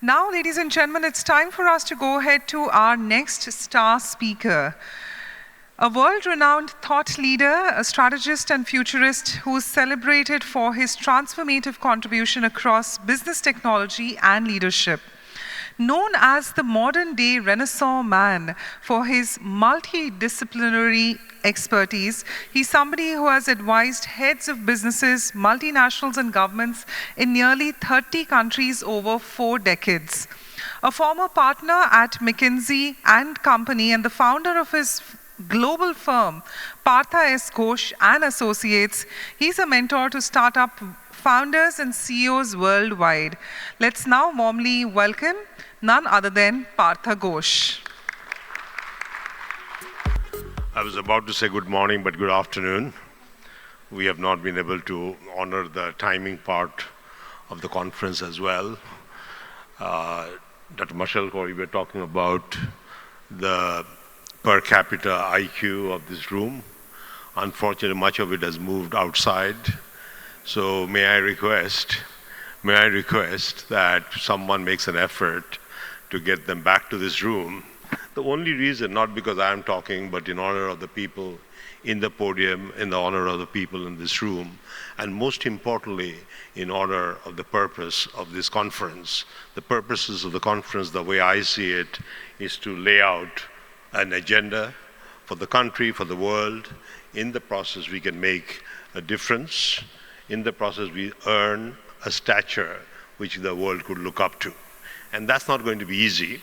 Now, ladies and gentlemen, it's time for us to go ahead to our next star speaker. A world-renowned thought leader, a strategist and futurist who is celebrated for his transformative contribution across business technology and leadership. Known as the modern-day Renaissance man for his multidisciplinary expertise, he's somebody who has advised heads of businesses, multinationals and governments in nearly 30 countries over 4 decades. A former partner at Mckinsey and Company and the founder of his global firm, Partha Ghosh and Associates, he's a mentor to startup founders and CEOs worldwide. Let's now warmly welcome none other than Partha Ghosh. I was about to say good morning, but good afternoon. We have not been able to honor the timing part of the conference as well. Dr. Marshall Corey, we were talking about the per capita IQ of this room. Unfortunately, much of it has moved outside. So may I request that someone makes an effort to get them back to this room. The only reason, not because I am talking, but in honor of the people in the podium, in the honor of the people in this room, and most importantly, in honor of the purpose of this conference. The purposes of the conference, the way I see it, is to lay out an agenda for the country, for the world. In the process, we can make a difference. In the process, we earn a stature which the world could look up to. And that's not going to be easy,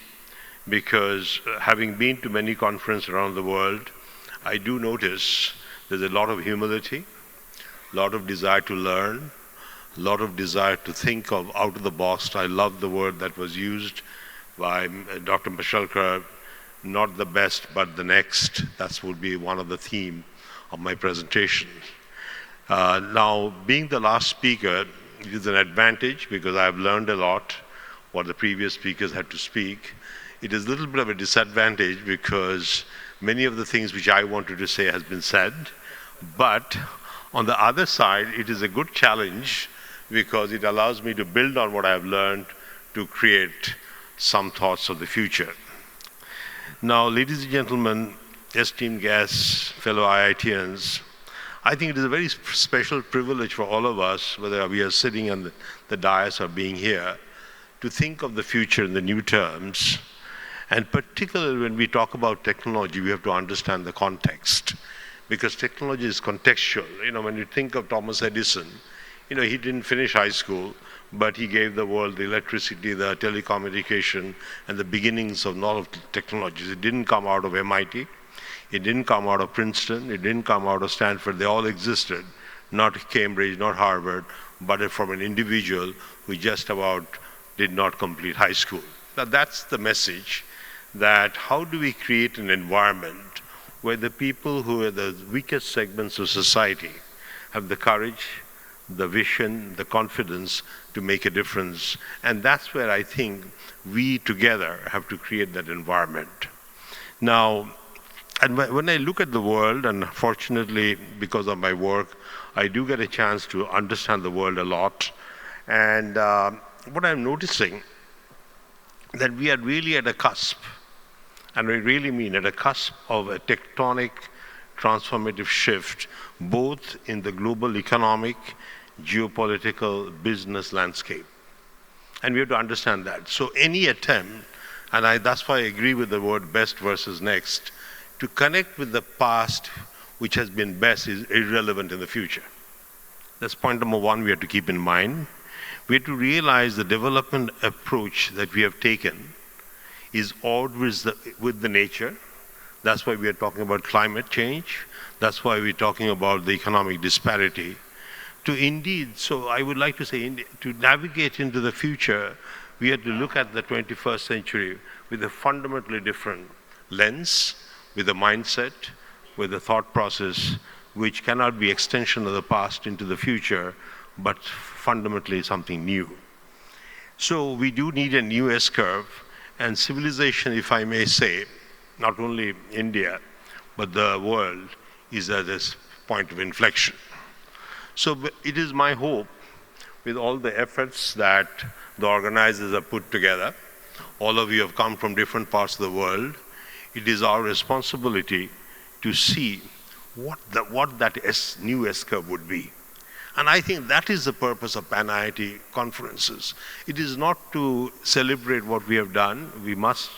because having been to many conferences around the world, I do notice there's a lot of humility, a lot of desire to learn, a lot of desire to think of out of the box. I love the word that was used by Dr. Mashalkar, not the best, but the next. That would be one of the theme of my presentation. Now, being the last speaker is an advantage, because I've learned a lot what the previous speakers had to speak. It is a little bit of a disadvantage, because many of the things which I wanted to say has been said. But on the other side, it is a good challenge, because it allows me to build on what I've learned to create some thoughts of the future. Now, ladies and gentlemen, esteemed guests, fellow IITians, I think it is a very special privilege for all of us, whether we are sitting on the dais or being here, to think of the future in the new terms. And particularly when we talk about technology, we have to understand the context, because technology is contextual. When you think of Thomas Edison, he didn't finish high school, but he gave the world the electricity, the telecommunication, and the beginnings of all of technologies. It didn't come out of MIT. It didn't come out of Princeton. It didn't come out of Stanford. They all existed, not Cambridge, not Harvard, but from an individual who just about did not complete high school. Now that's the message, that how do we create an environment where the people who are the weakest segments of society have the courage, the vision, the confidence to make a difference. And that's where I think we together have to create that environment. Now, and when I look at the world, and fortunately because of my work, I do get a chance to understand the world a lot. And what I'm noticing, that we are really at a cusp, and I really mean at a cusp of a tectonic transformative shift, both in the global economic, geopolitical, business landscape. And we have to understand that. So any attempt, and that's why I agree with the word best versus next, to connect with the past, which has been best, is irrelevant in the future. That's point number one we have to keep in mind. We have to realize the development approach that we have taken is always with the nature. That's why we are talking about climate change. That's why we're talking about the economic disparity. So I would like to say, to navigate into the future, we have to look at the 21st century with a fundamentally different lens, with a mindset, with a thought process, which cannot be extension of the past into the future, but fundamentally something new. So we do need a new S-curve, and civilization, if I may say, not only India, but the world, is at this point of inflection. So it is my hope, with all the efforts that the organizers have put together. All of you have come from different parts of the world. It is our responsibility to see what that new S-curve would be. And I think that is the purpose of Pan-IIT conferences. It is not to celebrate what we have done, we must,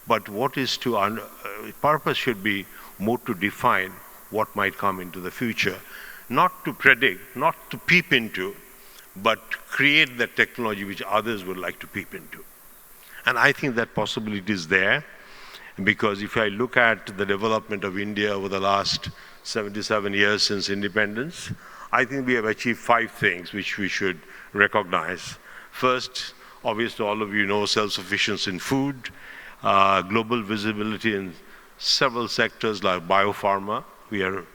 but what is to, purpose should be more to define what might come into the future. Not to predict, not to peep into, but create the technology which others would like to peep into. And I think that possibility is there, because if I look at the development of India over the last 77 years since independence, I think we have achieved 5 things which we should recognize. First, obviously all of you know self-sufficiency in food, global visibility in several sectors like biopharma. We have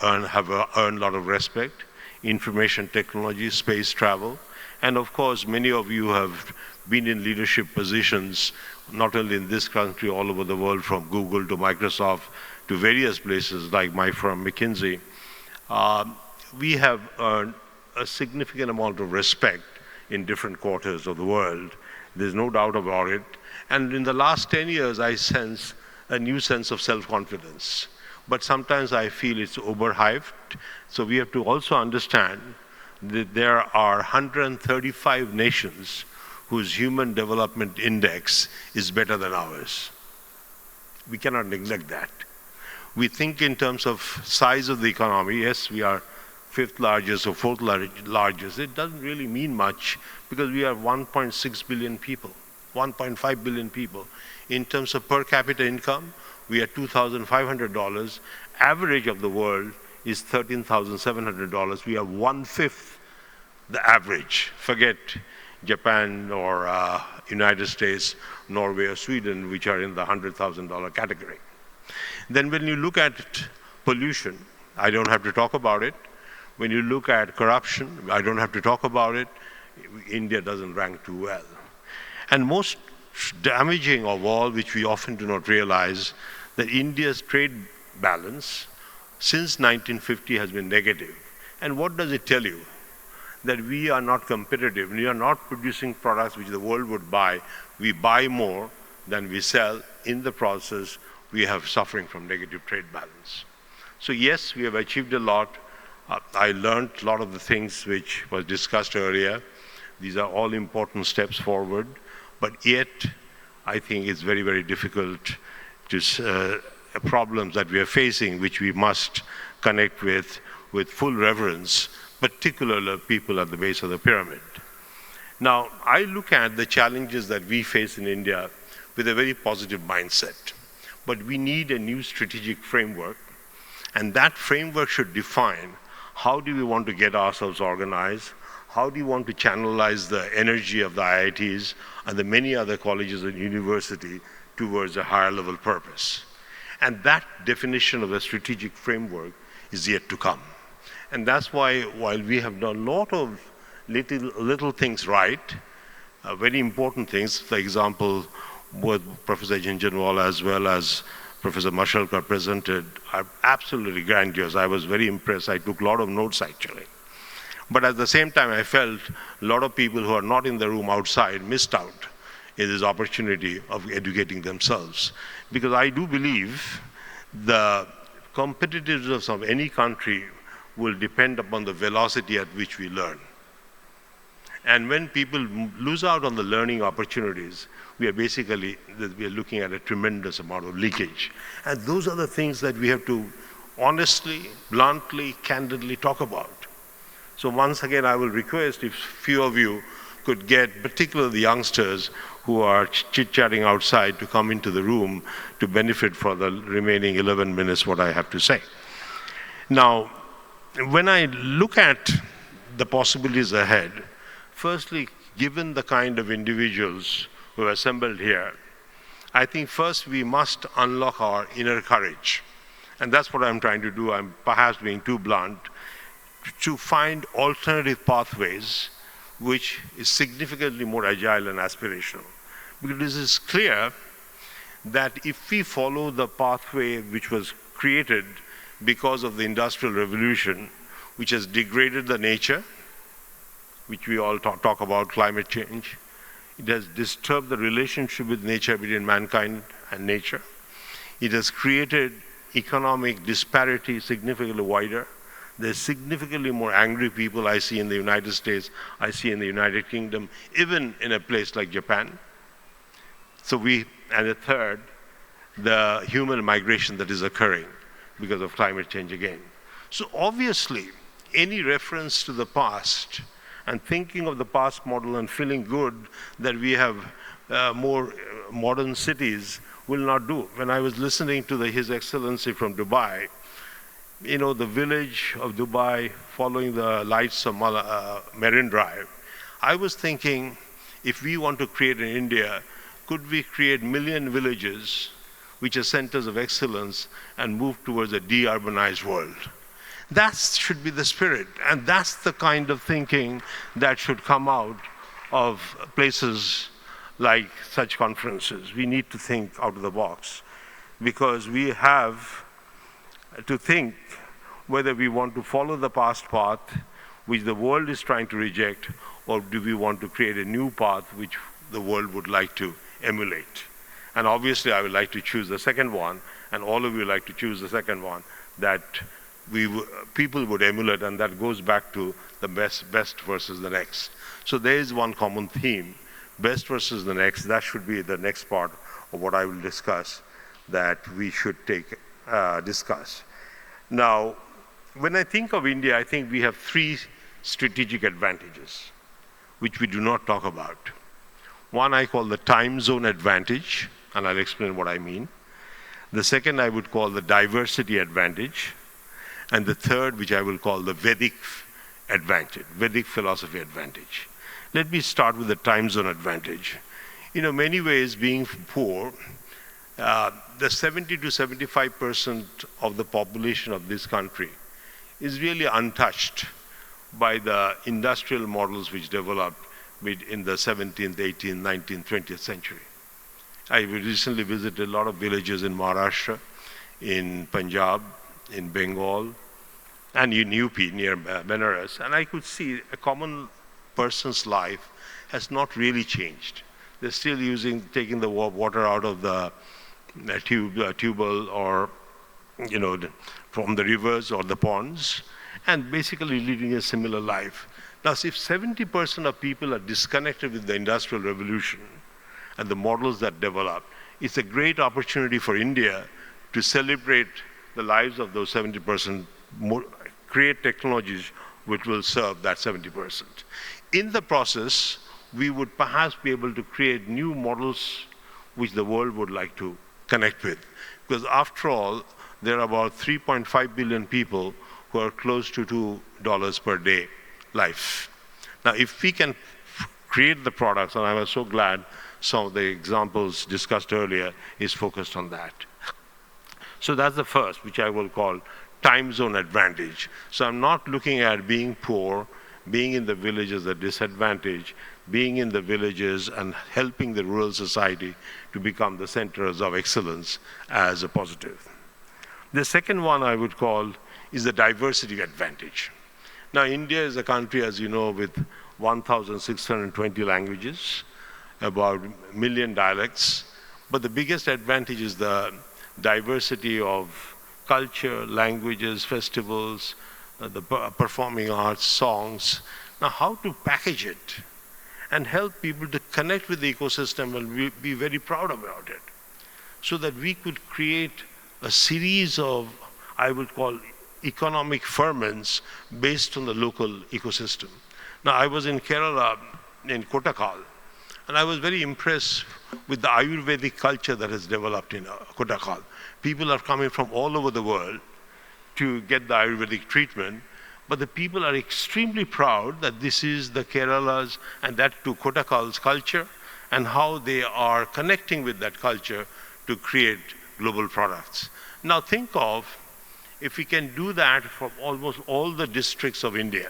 earned a lot of respect, information technology, space travel, and of course many of you have been in leadership positions, not only in this country, all over the world, from Google to Microsoft to various places like my firm McKinsey. We have earned a significant amount of respect in different quarters of the world. There's no doubt about it. And in the last 10 years, I sense a new sense of self-confidence. But sometimes I feel it's overhyped. So we have to also understand that there are 135 nations whose human development index is better than ours. We cannot neglect that. We think in terms of size of the economy. Yes, we are 5th largest or 4th largest. It doesn't really mean much because we are 1.6 billion people, 1.5 billion people. In terms of per capita income, we are $2,500. Average of the world is $13,700. We are 1/5 the average. Forget Japan or United States, Norway or Sweden, which are in the $100,000 category. Then when you look at pollution, I don't have to talk about it. When you look at corruption, I don't have to talk about it. India doesn't rank too well. And most damaging of all, which we often do not realize, that India's trade balance since 1950 has been negative. And what does it tell you? That we are not competitive. We are not producing products which the world would buy. We buy more than we sell. In the process, we have suffering from negative trade balance. So yes, we have achieved a lot. I learned a lot of the things which was discussed earlier. These are all important steps forward. But yet, I think it's very, very difficult to problems that we are facing, which we must connect with full reverence, particularly people at the base of the pyramid. Now, I look at the challenges that we face in India with a very positive mindset. But we need a new strategic framework, and that framework should define how do we want to get ourselves organized, how do you want to channelize the energy of the IITs and the many other colleges and universities towards a higher level purpose. And that definition of a strategic framework is yet to come. And that's why, while we have done a lot of little things right, very important things, for example, what Professor Jhunjhunwala as well as Professor Mashalkar presented are absolutely grandiose. I was very impressed. I took a lot of notes, actually. But at the same time, I felt a lot of people who are not in the room outside missed out in this opportunity of educating themselves. Because I do believe the competitiveness of any country will depend upon the velocity at which we learn. And when people lose out on the learning opportunities, we are looking at a tremendous amount of leakage. And those are the things that we have to honestly, bluntly, candidly talk about. So once again, I will request if few of you could get, particularly the youngsters who are chit-chatting outside, to come into the room to benefit for the remaining 11 minutes what I have to say. Now, when I look at the possibilities ahead, firstly, given the kind of individuals who are assembled here, I think first we must unlock our inner courage. And that's what I'm trying to do. I'm perhaps being too blunt, to find alternative pathways which is significantly more agile and aspirational. Because it is clear that if we follow the pathway which was created because of the Industrial Revolution, which has degraded the nature, which we all talk about, climate change. It has disturbed the relationship with nature between mankind and nature. It has created economic disparity significantly wider. There's significantly more angry people I see in the United States, I see in the United Kingdom, even in a place like Japan. And the third, the human migration that is occurring because of climate change again. So obviously, any reference to the past and thinking of the past model and feeling good that we have more modern cities will not do. When I was listening to His Excellency from Dubai, you know, the village of Dubai following the lights of Marine Drive, I was thinking, if we want to create in India, could we create million villages which are centers of excellence and move towards a de-urbanized world? That should be the spirit, and that's the kind of thinking that should come out of places like such conferences. We need to think out of the box, because we have to think whether we want to follow the past path, which the world is trying to reject, or do we want to create a new path which the world would like to emulate. And obviously I would like to choose the second one, and all of you like to choose the second one, that people would emulate, and that goes back to the best versus the next. So there is one common theme, best versus the next. That should be the next part of what I will discuss, that we should discuss. Now, when I think of India, I think we have three strategic advantages, which we do not talk about. One I call the time zone advantage, and I'll explain what I mean. The second I would call the diversity advantage. And the third, which I will call the Vedic advantage, Vedic philosophy advantage. Let me start with the time zone advantage. In many ways, being poor, the 70 to 75% of the population of this country is really untouched by the industrial models which developed in the 17th, 18th, 19th, 20th century. I recently visited a lot of villages in Maharashtra, in Punjab, in Bengal, and in UP near Benares, and I could see a common person's life has not really changed. They're still taking the water out of the tubal or, from the rivers or the ponds, and basically leading a similar life. Now, if 70% of people are disconnected with the Industrial Revolution and the models that developed, it's a great opportunity for India to celebrate the lives of those 70%, create technologies which will serve that 70%. In the process, we would perhaps be able to create new models which the world would like to connect with. Because after all, there are about 3.5 billion people who are close to $2 per day life. Now, if we can create the products, and I was so glad some of the examples discussed earlier is focused on that. So that's the first, which I will call time zone advantage. So I'm not looking at being poor, being in the village as a disadvantage, being in the villages and helping the rural society to become the centers of excellence as a positive. The second one I would call is the diversity advantage. Now, India is a country, as you know, with 1,620 languages, about 1 million dialects, but the biggest advantage is the diversity of culture, languages, festivals, the performing arts, songs. Now, how to package it and help people to connect with the ecosystem and be very proud about it, so that we could create a series of, I would call, economic ferments based on the local ecosystem. Now, I was in Kerala, in Kottakkal, and I was very impressed with the Ayurvedic culture that has developed in Kottakkal. People are coming from all over the world to get the Ayurvedic treatment, but the people are extremely proud that this is the Kerala's, and that to Kottakkal's culture, and how they are connecting with that culture to create global products. Now think of, if we can do that from almost all the districts of India.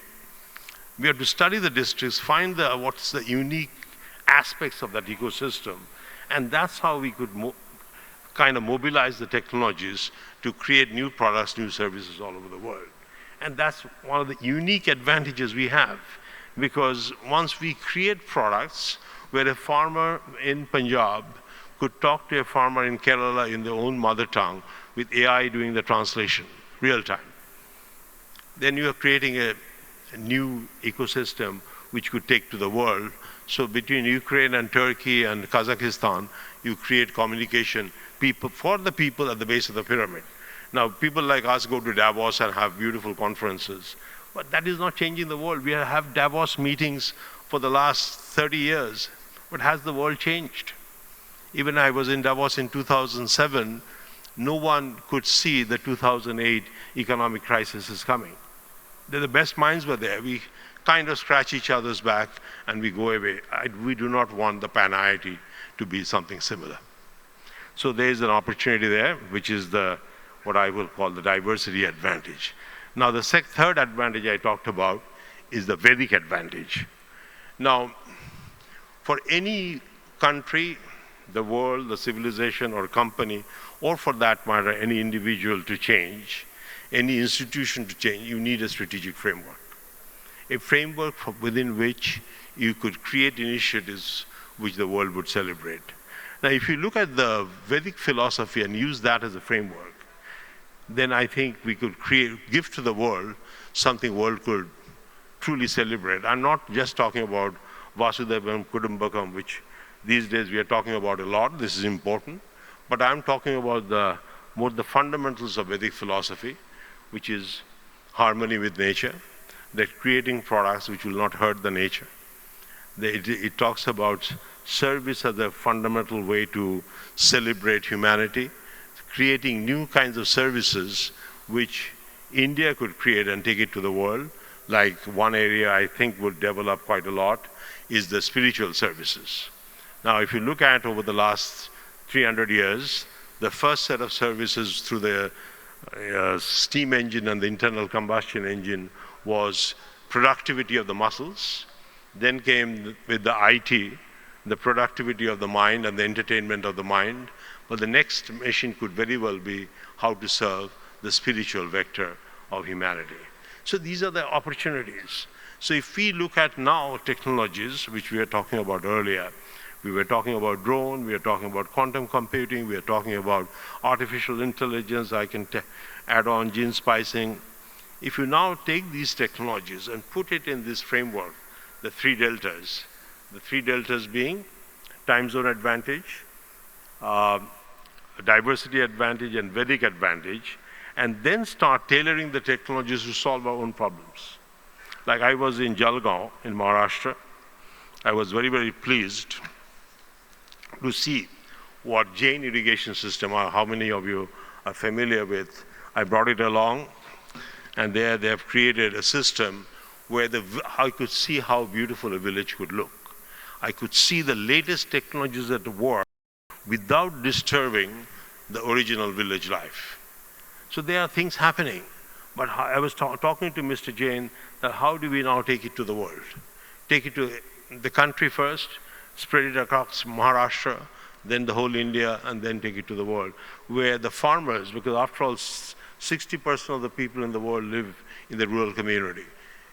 We have to study the districts, find what's the unique aspects of that ecosystem, and that's how we could kind of mobilize the technologies to create new products, new services all over the world. And that's one of the unique advantages we have. because once we create products where a farmer in Punjab could talk to a farmer in Kerala in their own mother tongue with AI doing the translation, real time, then you are creating a new ecosystem which could take to the world. So between Ukraine and Turkey and Kazakhstan, you create communication for the people at the base of the pyramid. Now, people like us go to Davos and have beautiful conferences, but that is not changing the world. We have Davos meetings for the last 30 years, but has the world changed? Even I was in Davos in 2007, no one could see the 2008 economic crisis is coming. The best minds were there. We kind of scratch each other's back and we go away. We do not want the pan-IIT to be something similar. So there is an opportunity there, which is what I will call the diversity advantage. Now the third advantage I talked about is the Vedic advantage. Now, for any country, the world, the civilization or company, or for that matter, any individual to change, any institution to change, you need a strategic framework. A framework within which you could create initiatives which the world would celebrate. Now, if you look at the Vedic philosophy and use that as a framework, then I think we could give to the world something world could truly celebrate. I'm not just talking about Vasudevam Kudumbakam, which these days we are talking about a lot. This is important. But I'm talking about more the fundamentals of Vedic philosophy, which is harmony with nature, that creating products which will not hurt the nature. It talks about service as a fundamental way to celebrate humanity, creating new kinds of services which India could create and take it to the world. Like one area I think would develop quite a lot is the spiritual services. Now, if you look at over the last 300 years, the first set of services through the steam engine and the internal combustion engine was productivity of the muscles. Then came with the IT, the productivity of the mind and the entertainment of the mind. But the next mission could very well be how to serve the spiritual vector of humanity. So these are the opportunities. So if we look at now technologies, which we were talking about earlier, we were talking about drone, we are talking about quantum computing, we are talking about artificial intelligence, I can add on gene splicing. If you now take these technologies and put it in this framework, the three deltas being time zone advantage, diversity advantage, and Vedic advantage, and then start tailoring the technologies to solve our own problems. Like I was in Jalgaon in Maharashtra. I was very, very pleased to see what JIO irrigation system, or how many of you are familiar with. I brought it along, and there they have created a system where I could see how beautiful a village could look. I could see the latest technologies at work without disturbing the original village life. So there are things happening. But I was talking to Mr. Jain that how do we now take it to the world? Take it to the country first, spread it across Maharashtra, then the whole India, and then take it to the world, where the farmers, because after all, 60% of the people in the world live in the rural community.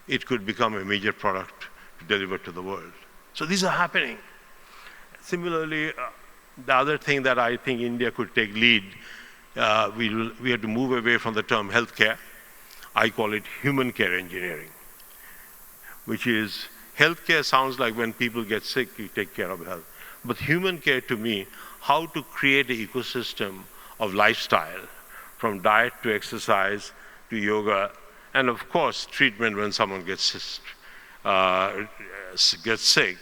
It could become a major product to deliver to the world. So these are happening. Similarly, the other thing that I think India could take lead, we have to move away from the term healthcare. I call it human care engineering, which is healthcare sounds like when people get sick, you take care of health. But human care to me, how to create an ecosystem of lifestyle, from diet to exercise to yoga, and of course, treatment when someone gets sick,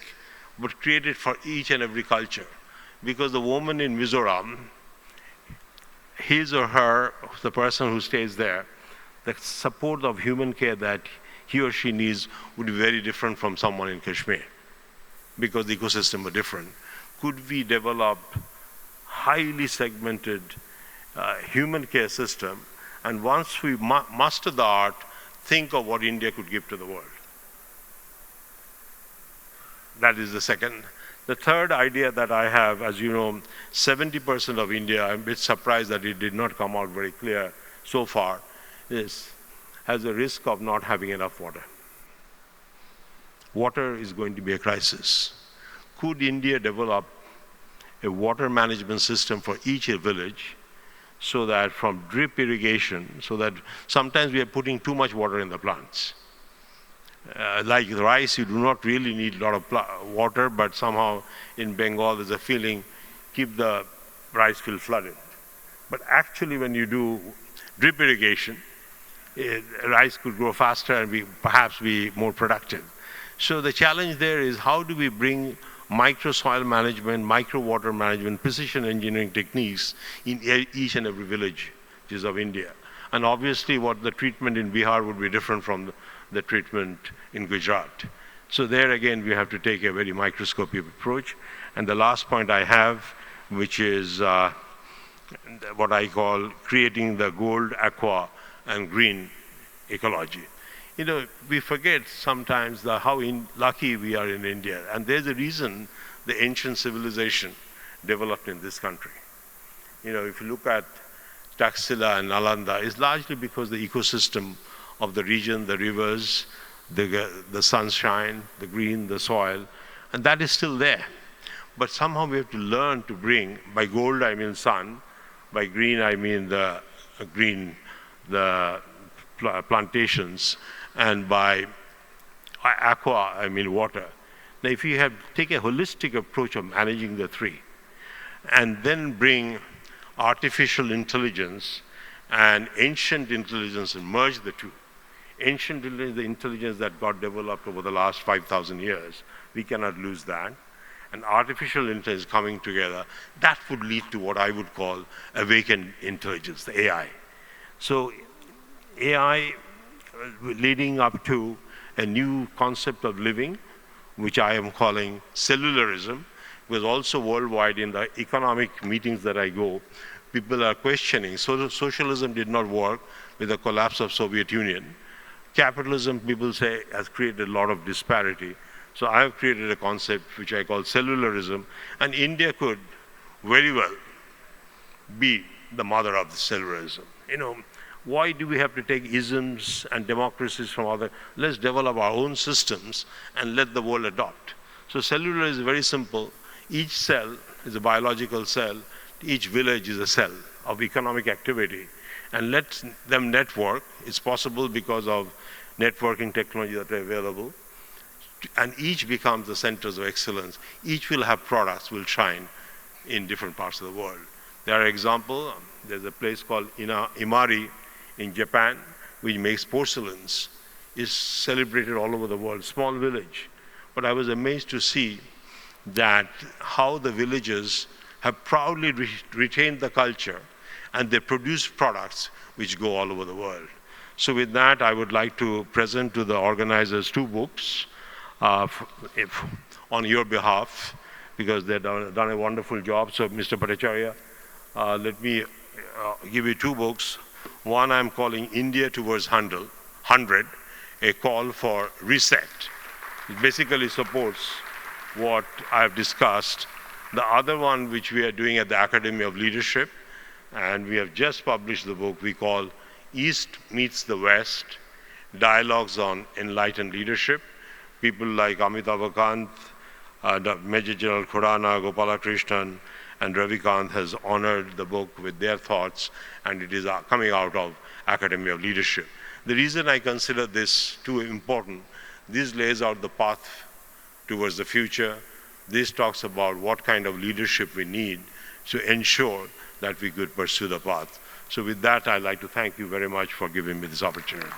but create it for each and every culture. Because the woman in Mizoram, his or her, the person who stays there, the support of human care that he or she needs would be very different from someone in Kashmir, because the ecosystem are different. Could we develop highly segmented human care system, and once we master the art, think of what India could give to the world? That is the second. The third idea that I have, as you know, 70% of India, I'm a bit surprised that it did not come out very clear so far, has a risk of not having enough water. water is going to be a crisis. Could India develop a water management system for each village so that from drip irrigation, so that sometimes we are putting too much water in the plants. Like the rice, you do not really need a lot of water, but somehow in Bengal there's a feeling, keep the rice field flooded. But actually when you do drip irrigation, rice could grow faster and perhaps be more productive. So the challenge there is how do we bring micro soil management, micro water management, precision engineering techniques in each and every village of India. And obviously what the treatment in Bihar would be different from the treatment in Gujarat. So there again we have to take a very microscopic approach. And the last point I have, which is what I call creating the gold, aqua, and green ecology. You know, we forget sometimes how lucky we are in India. And there's a reason the ancient civilization developed in this country. You know, if you look at Taxila and Nalanda, it's largely because the ecosystem of the region, the rivers, the sunshine, the green, the soil, and that is still there. But somehow we have to learn to bring, by gold I mean sun, by green I mean the plantations, and by aqua I mean water. Now if you take a holistic approach of managing the three, and then bring artificial intelligence and ancient intelligence and merge the two. Ancient intelligence, the intelligence that got developed over the last 5,000 years, we cannot lose that. And artificial intelligence coming together, that would lead to what I would call awakened intelligence, the AI. So AI leading up to a new concept of living, which I am calling cellularism, because also worldwide in the economic meetings that I go, people are questioning. So socialism did not work with the collapse of Soviet Union. Capitalism, people say, has created a lot of disparity. So I have created a concept which I call cellularism, and India could very well be the mother of the cellularism. You know, why do we have to take isms and democracies from other? Let's develop our own systems and let the world adopt. So cellular is very simple. Each cell is a biological cell. Each village is a cell of economic activity. And let them network. It's possible because of networking technology that are available. And each becomes the centers of excellence. Each will have products, will shine in different parts of the world. There are examples. There's a place called Imari in Japan, which makes porcelains. It's celebrated all over the world, small village. But I was amazed to see that how the villagers have proudly retained the culture, and they produce products which go all over the world. So with that, I would like to present to the organizers 2 books on your behalf, because they've done a wonderful job. So Mr. Bhattacharya, let me give you 2 books. One I'm calling India Towards 100, a call for reset. It basically supports what I've discussed. The other one, which we are doing at the Academy of Leadership, and we have just published the book we call East Meets the West, Dialogues on Enlightened Leadership. People like Amitabh Kant, Major General Khurana, Gopalakrishnan, and Ravikant has honored the book with their thoughts, and it is coming out of Academy of Leadership. The reason I consider this too important, this lays out the path towards the future. This talks about what kind of leadership we need to ensure that we could pursue the path. So with that, I'd like to thank you very much for giving me this opportunity.